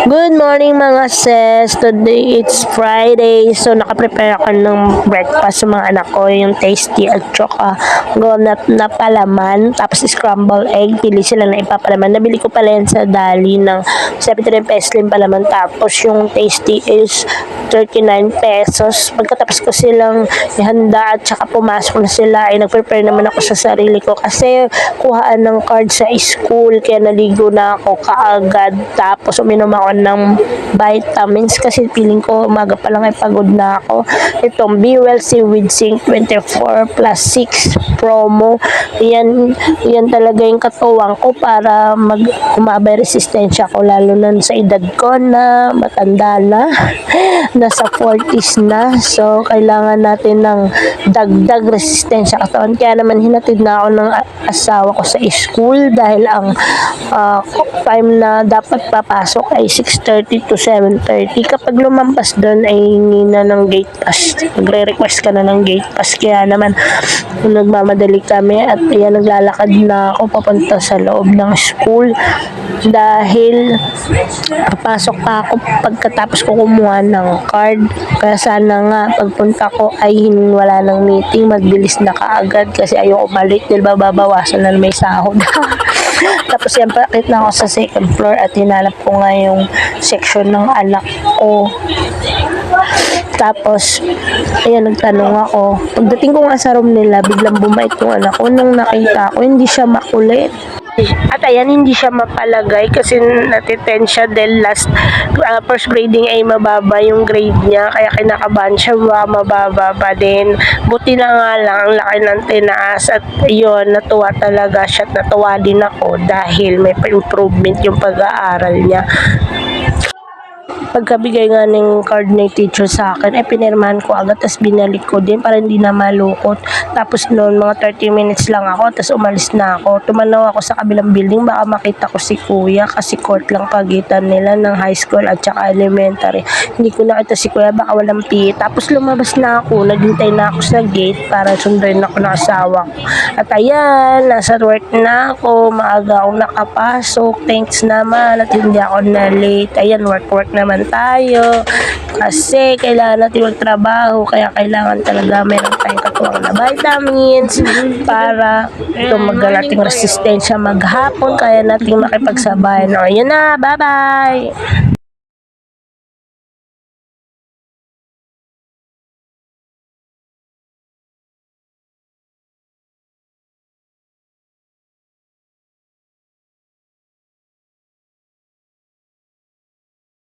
Good morning mga sis. Today it's Friday. So nakaprepare ako ng breakfast sa mga anak ko. Yung tasty at saka donut na palaman. Tapos scrambled egg. Pili sila na ipapalaman. Nabili ko pala yan sa Dali ng 73 pesos lang palaman. Tapos yung tasty is 39 pesos. Pagkatapos ko silang ihanda at saka pumasok na sila, ay nag-prepare naman ako sa sarili ko kasi kuhaan ng card sa school. Kaya naligo na ako kaagad. Tapos uminom ako ng vitamins kasi feeling ko umaga pa lang ay pagod na ako. Itong Be Well Seaweed Zinc 24 plus 6 promo. Yan talaga yung katuwang ko para kumabay resistensya ko, lalo na sa edad ko na matanda na. Nasa 40s na. So, kailangan natin ng dagdag resistensya katawan. Kaya naman hinatid na ako ng asawa ko sa school dahil ang time na dapat papasok ay 6:30 to 7:30. Kapag lumampas doon ay hingi na ng gate pass. Magre-request ka na ng gate pass. Kaya naman nagmamadali kami at ayan, naglalakad na ako papunta sa loob ng school dahil papasok pa ako pagkatapos ko kumuha ng card. Kaya sana nga pagpunta ko ay wala ng meeting, magbilis na kaagad kasi ayoko balik dahil babawasan na may sahod. Tapos yan, pakit na ako sa second floor at hinanap ko nga yung section ng anak ko. Tapos, ayan, nagtanong ako. Pagdating ko nga sa room nila, biglang bumait yung anak ko. Nung nakita ko, hindi siya makulit. At ayan, hindi siya mapalagay kasi natiten siya dahil first grading ay mababa yung grade niya. Kaya kinakabahan siya, mababa pa din. Buti na nga lang, ang laki ng tinaas. At yun, natuwa talaga siya at natuwa din ako dahil may improvement yung pag-aaral niya. Pagkabigay nga ng card ng teacher sa akin, ay pinirmahan ko agad, tapos binalik ko din para hindi na malukot. Tapos noon, mga 30 minutes lang ako, tapos umalis na ako. Tumanaw ako sa kabilang building, baka makita ko si kuya, kasi court lang pagitan nila ng high school at saka elementary. Hindi ko nakita si kuya, baka walang PE. Tapos lumabas na ako, naghintay na ako sa gate para sunduin ako ng asawa ko. At ayan, nasa work na ako, maaga akong nakapasok. Thanks naman at hindi ako na late. Ayan, work naman tayo kasi kailangan natin magtrabaho, kaya kailangan talaga meron tayong katuwang na vitamins para tumagal nating resistensya maghapon, kaya natin makipagsabayan. O, yun na, bye bye.